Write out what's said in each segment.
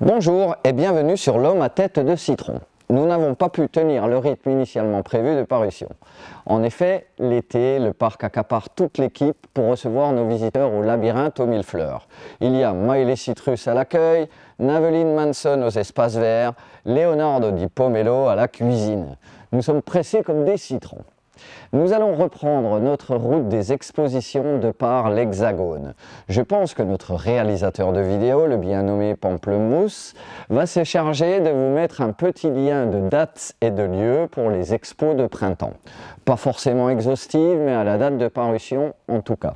Bonjour et bienvenue sur l'homme à tête de citron. Nous n'avons pas pu tenir le rythme initialement prévu de parution. En effet, l'été, le parc accapare toute l'équipe pour recevoir nos visiteurs au labyrinthe aux 1000 fleurs. Il y a Miley Citrus à l'accueil, Naveline Manson aux espaces verts, Leonardo Di Pomelo à la cuisine. Nous sommes pressés comme des citrons. Nous allons reprendre notre route des expositions de par l'Hexagone. Je pense que notre réalisateur de vidéos, le bien nommé Pamplemousse, va se charger de vous mettre un petit lien de dates et de lieux pour les expos de printemps. Pas forcément exhaustive, mais à la date de parution en tout cas.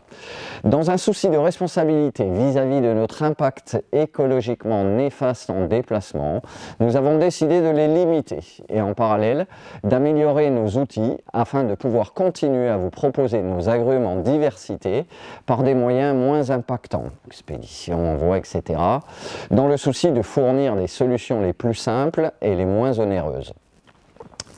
Dans un souci de responsabilité vis-à-vis de notre impact écologiquement néfaste en déplacement, nous avons décidé de les limiter et en parallèle d'améliorer nos outils afin de pouvoir continuer à vous proposer nos agrumes en diversité par des moyens moins impactants, expédition, envoi, etc., dans le souci de fournir les solutions les plus simples et les moins onéreuses.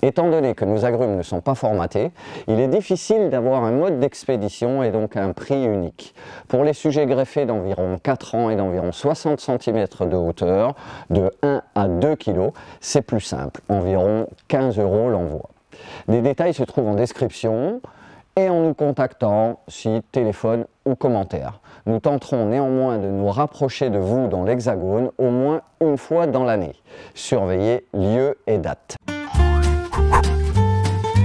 Étant donné que nos agrumes ne sont pas formatés, il est difficile d'avoir un mode d'expédition et donc un prix unique. Pour les sujets greffés d'environ 4 ans et d'environ 60 cm de hauteur, de 1 à 2 kg, c'est plus simple, environ 15 € l'envoi. Des détails se trouvent en description et en nous contactant, site, téléphone ou commentaire. Nous tenterons néanmoins de nous rapprocher de vous dans l'Hexagone au moins une fois dans l'année. Surveillez lieu et date.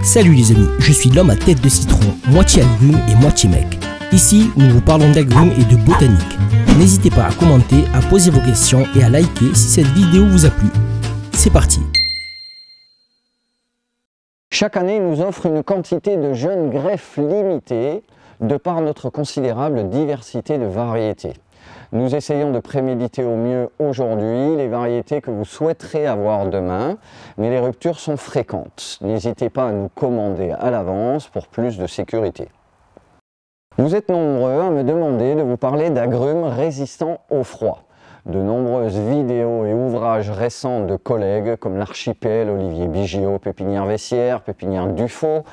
Salut les amis, je suis l'homme à tête de citron, moitié agrume et moitié mec. Ici, nous vous parlons d'agrumes et de botanique. N'hésitez pas à commenter, à poser vos questions et à liker si cette vidéo vous a plu. C'est parti! Chaque année nous offre une quantité de jeunes greffes limitées de par notre considérable diversité de variétés. Nous essayons de préméditer au mieux aujourd'hui les variétés que vous souhaiterez avoir demain, mais les ruptures sont fréquentes. N'hésitez pas à nous commander à l'avance pour plus de sécurité. Vous êtes nombreux à me demander de vous parler d'agrumes résistants au froid. De nombreuses vidéos et ouvrages récents de collègues comme l'Archipel, Olivier Bigiot, Pépinière Vessière, Pépinière Dufaux,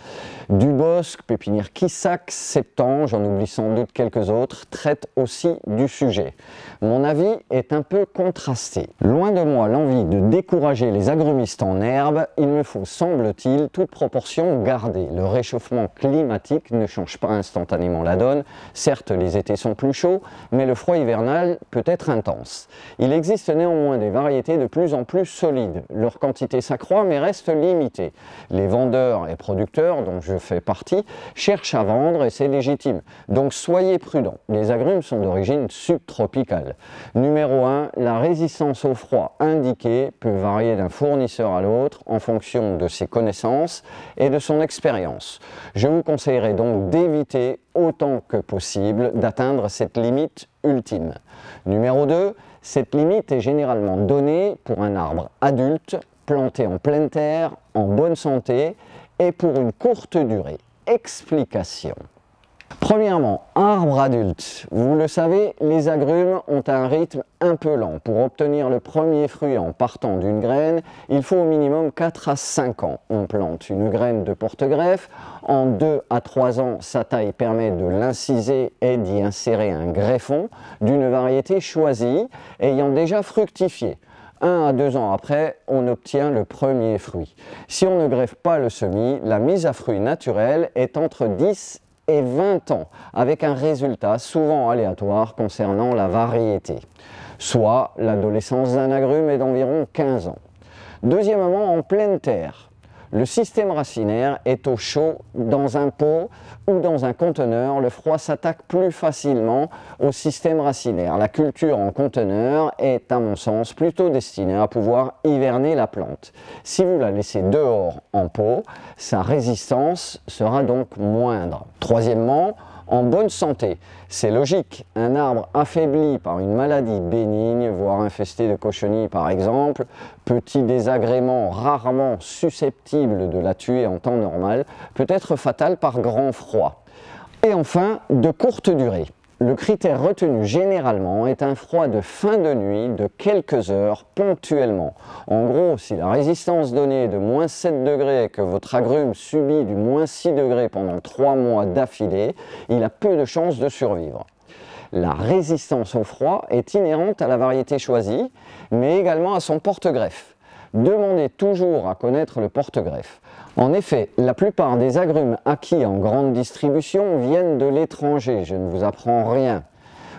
Dubosc, Pépinière Quissac, Septembre, j'en oublie sans doute quelques autres, traitent aussi du sujet. Mon avis est un peu contrasté. Loin de moi l'envie de décourager les agrumistes en herbe, il me faut, semble-t-il, toute proportion garder. Le réchauffement climatique ne change pas instantanément la donne. Certes, les étés sont plus chauds, mais le froid hivernal peut être intense. Il existe néanmoins des variétés de plus en plus solides. Leur quantité s'accroît mais reste limitée. Les vendeurs et producteurs, dont je fais partie, cherchent à vendre et c'est légitime. Donc soyez prudents. Les agrumes sont d'origine subtropicale. Numéro 1, la résistance au froid indiquée peut varier d'un fournisseur à l'autre en fonction de ses connaissances et de son expérience. Je vous conseillerais donc d'éviter autant que possible d'atteindre cette limite ultime. Numéro 2, cette limite est généralement donnée pour un arbre adulte, planté en pleine terre, en bonne santé et pour une courte durée. Explication. Premièrement, arbre adulte. Vous le savez, les agrumes ont un rythme un peu lent. Pour obtenir le premier fruit en partant d'une graine, il faut au minimum 4 à 5 ans. On plante une graine de porte-greffe. En 2 à 3 ans, sa taille permet de l'inciser et d'y insérer un greffon d'une variété choisie ayant déjà fructifié. 1 à 2 ans après, on obtient le premier fruit. Si on ne greffe pas le semis, la mise à fruit naturelle est entre 10 et 20 ans, avec un résultat souvent aléatoire concernant la variété. Soit l'adolescence d'un agrume est d'environ 15 ans. Deuxièmement, en pleine terre. Le système racinaire est au chaud dans un pot ou dans un conteneur. Le froid s'attaque plus facilement au système racinaire. La culture en conteneur est, à mon sens, plutôt destinée à pouvoir hiverner la plante. Si vous la laissez dehors en pot, sa résistance sera donc moindre. Troisièmement, en bonne santé. C'est logique, un arbre affaibli par une maladie bénigne, voire infesté de cochenilles par exemple, petit désagrément rarement susceptible de la tuer en temps normal, peut être fatal par grand froid. Et enfin, de courte durée. Le critère retenu généralement est un froid de fin de nuit de quelques heures ponctuellement. En gros, si la résistance donnée est de moins 7 degrés et que votre agrume subit du moins 6 degrés pendant 3 mois d'affilée, il a peu de chances de survivre. La résistance au froid est inhérente à la variété choisie, mais également à son porte-greffe. Demandez toujours à connaître le porte-greffe. En effet, la plupart des agrumes acquis en grande distribution viennent de l'étranger, je ne vous apprends rien.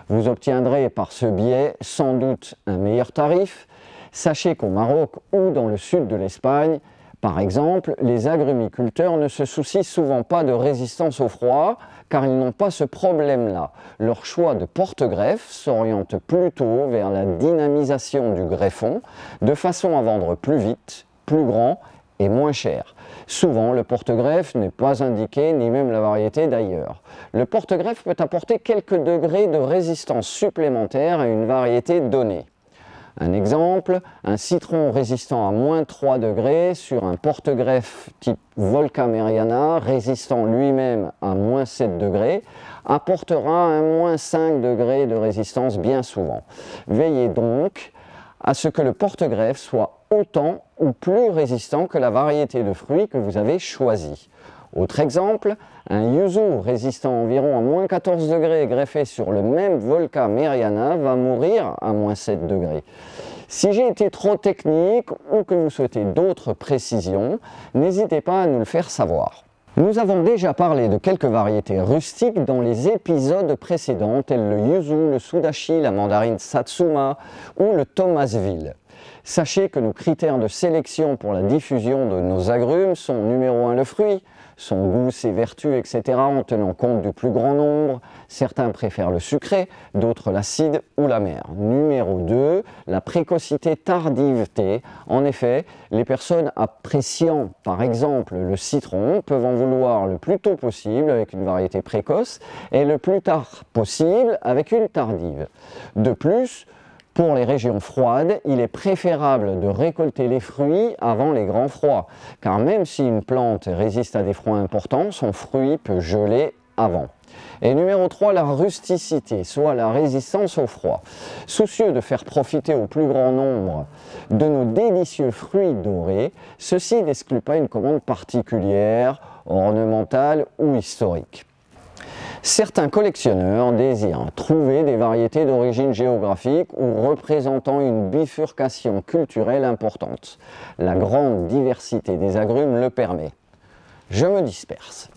Vous obtiendrez par ce biais sans doute un meilleur tarif. Sachez qu'au Maroc ou dans le sud de l'Espagne, par exemple, les agrumiculteurs ne se soucient souvent pas de résistance au froid car ils n'ont pas ce problème-là. Leur choix de porte-greffe s'oriente plutôt vers la dynamisation du greffon de façon à vendre plus vite, plus grand et moins cher. Souvent, le porte-greffe n'est pas indiqué, ni même la variété d'ailleurs. Le porte-greffe peut apporter quelques degrés de résistance supplémentaires à une variété donnée. Un exemple, un citron résistant à -3 degrés sur un porte-greffe type Volca Meriana, résistant lui-même à -7 degrés, apportera un -5 degrés de résistance bien souvent. Veillez donc à ce que le porte-greffe soit autant ou plus résistant que la variété de fruits que vous avez choisie. Autre exemple, un yuzu résistant environ à -14 degrés greffé sur le même Volca Meriana va mourir à -7 degrés. Si j'ai été trop technique ou que vous souhaitez d'autres précisions, n'hésitez pas à nous le faire savoir. Nous avons déjà parlé de quelques variétés rustiques dans les épisodes précédents, tels le yuzu, le sudachi, la mandarine satsuma ou le thomasville. Sachez que nos critères de sélection pour la diffusion de nos agrumes sont numéro 1 le fruit, son goût, ses vertus, etc. en tenant compte du plus grand nombre. Certains préfèrent le sucré, d'autres l'acide ou l'amer. Numéro 2, la précocité tardiveté. En effet, les personnes appréciant par exemple le citron peuvent en vouloir le plus tôt possible avec une variété précoce et le plus tard possible avec une tardive. De plus, pour les régions froides, il est préférable de récolter les fruits avant les grands froids, car même si une plante résiste à des froids importants, son fruit peut geler avant. Et numéro 3, la rusticité, soit la résistance au froid. Soucieux de faire profiter au plus grand nombre de nos délicieux fruits dorés, ceci n'exclut pas une commande particulière, ornementale ou historique. Certains collectionneurs désirent trouver des variétés d'origine géographique ou représentant une bifurcation culturelle importante. La grande diversité des agrumes le permet. Je me disperse.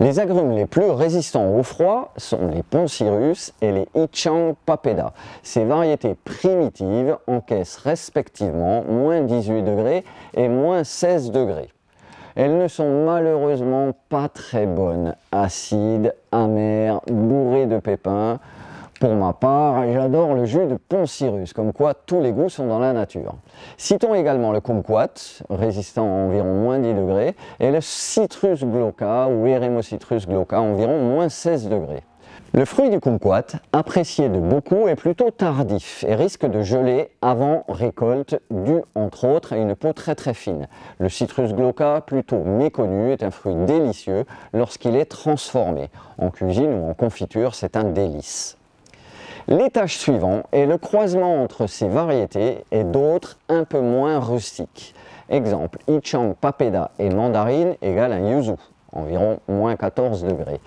Les agrumes les plus résistants au froid sont les Poncirus et les Ichang Papeda. Ces variétés primitives encaissent respectivement -18 degrés et -16 degrés. Elles ne sont malheureusement pas très bonnes, acides, amères, bourrées de pépins. Pour ma part, j'adore le jus de Poncirus, comme quoi tous les goûts sont dans la nature. Citons également le kumquat, résistant à environ -10 degrés, et le Citrus glauca ou Eremocitrus glauca, environ -16 degrés. Le fruit du kumquat, apprécié de beaucoup, est plutôt tardif et risque de geler avant récolte, dû entre autres à une peau très fine. Le Citrus glauca, plutôt méconnu, est un fruit délicieux lorsqu'il est transformé. En cuisine ou en confiture, c'est un délice. L'étage suivant est le croisement entre ces variétés et d'autres un peu moins rustiques. Exemple, Ichang Papeda et mandarine égale un yuzu, environ -14 degrés.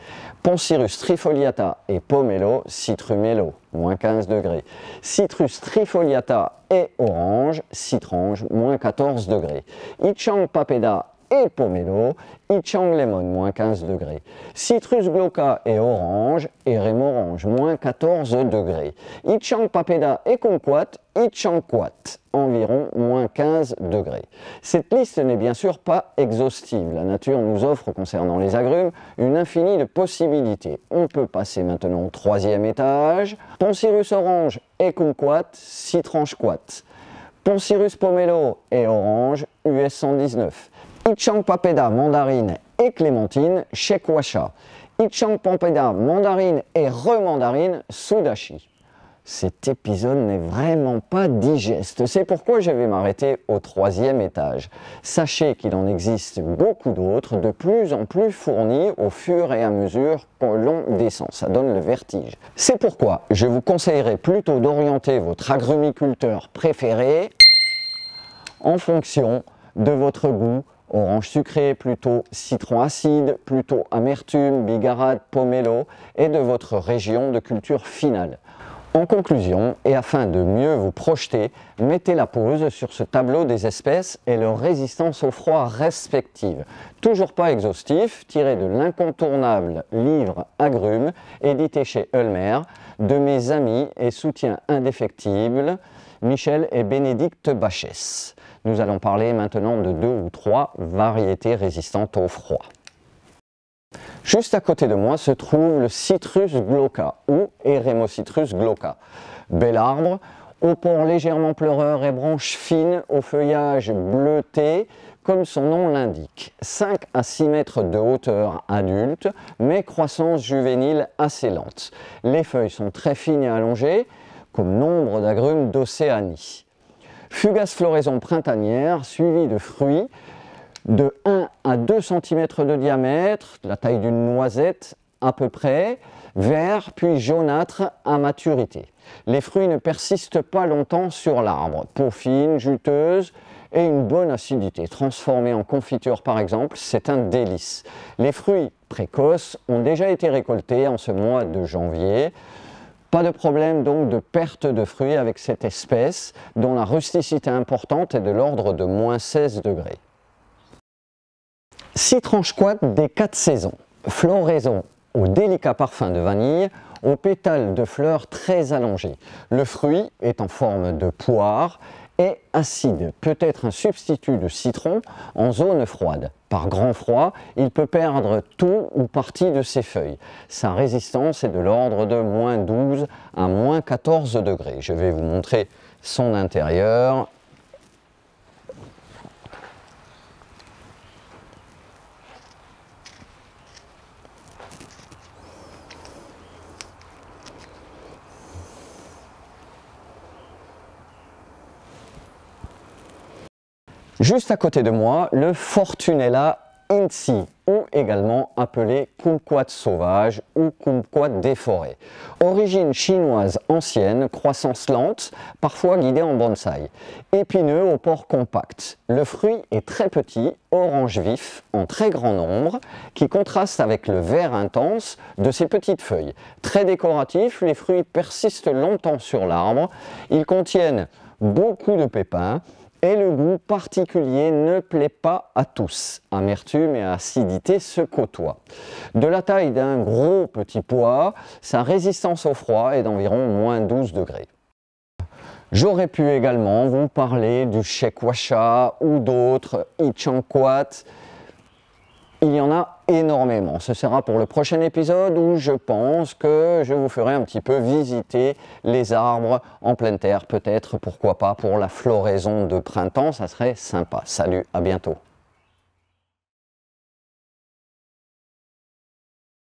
Poncirus trifoliata et pomelo, citrumelo, -15 degrés. Citrus trifoliata et orange, citrange, -14 degrés. Ichang Papeda et pomelo, Ichang lemon, -15 degrés. Citrus glauca et orange, Eremorange, -14 degrés. Ichang Papeda et kumquat, Ichangquat, environ -15 degrés. Cette liste n'est bien sûr pas exhaustive. La nature nous offre, concernant les agrumes, une infinie de possibilités. On peut passer maintenant au 3e étage. Poncirus orange et kumquat, citrangequat. Poncirus pomelo et orange, US 119. Ichang Papeda, mandarine et clémentine, Shekwasha. Ichang Papeda, mandarine et remandarine, Sudachi. Cet épisode n'est vraiment pas digeste, c'est pourquoi je vais m'arrêter au 3e étage. Sachez qu'il en existe beaucoup d'autres, de plus en plus fournis au fur et à mesure que l'on descend, ça donne le vertige. C'est pourquoi je vous conseillerais plutôt d'orienter votre agrumiculteur préféré en fonction de votre goût orange sucré, plutôt citron acide, plutôt amertume, bigarade, pomelo et de votre région de culture finale. En conclusion, et afin de mieux vous projeter, mettez la pause sur ce tableau des espèces et leur résistance au froid respective. Toujours pas exhaustif, tiré de l'incontournable livre Agrumes, édité chez Ulmer, de mes amis et soutiens indéfectibles, Michel et Bénédicte Bachès. Nous allons parler maintenant de 2 ou 3 variétés résistantes au froid. Juste à côté de moi se trouve le Citrus glauca ou Eremocitrus glauca. Bel arbre, au port légèrement pleureur et branches fines au feuillage bleuté, comme son nom l'indique. 5 à 6 mètres de hauteur adulte, mais croissance juvénile assez lente. Les feuilles sont très fines et allongées, comme nombre d'agrumes d'Océanie. Fugace floraison printanière, suivie de fruits de 1 à 2 cm de diamètre, la taille d'une noisette à peu près, vert puis jaunâtre à maturité. Les fruits ne persistent pas longtemps sur l'arbre, peau fine, juteuse et une bonne acidité. Transformés en confiture par exemple, c'est un délice. Les fruits précoces ont déjà été récoltés en ce mois de janvier. Pas de problème donc de perte de fruits avec cette espèce dont la rusticité importante est de l'ordre de -16 degrés. Citron squat des 4 saisons, floraison au délicat parfum de vanille, aux pétales de fleurs très allongés. Le fruit est en forme de poire et acide, peut être un substitut de citron en zone froide. Par grand froid, il peut perdre tout ou partie de ses feuilles. Sa résistance est de l'ordre de -12 à -14 degrés. Je vais vous montrer son intérieur. Juste à côté de moi, le Fortunella Inci, ou également appelé kumquat sauvage ou kumquat des forêts. Origine chinoise ancienne, croissance lente, parfois guidée en bonsaï. Épineux au port compact. Le fruit est très petit, orange vif, en très grand nombre, qui contraste avec le vert intense de ses petites feuilles. Très décoratif, les fruits persistent longtemps sur l'arbre. Ils contiennent beaucoup de pépins. Et le goût particulier ne plaît pas à tous. Amertume et acidité se côtoient. De la taille d'un gros petit pois, sa résistance au froid est d'environ -12 degrés. J'aurais pu également vous parler du Shekwasha ou d'autres, Ichanquat. Il y en a énormément. Ce sera pour le prochain épisode où je pense que je vous ferai un petit peu visiter les arbres en pleine terre, peut-être, pourquoi pas, pour la floraison de printemps, ça serait sympa. Salut, à bientôt.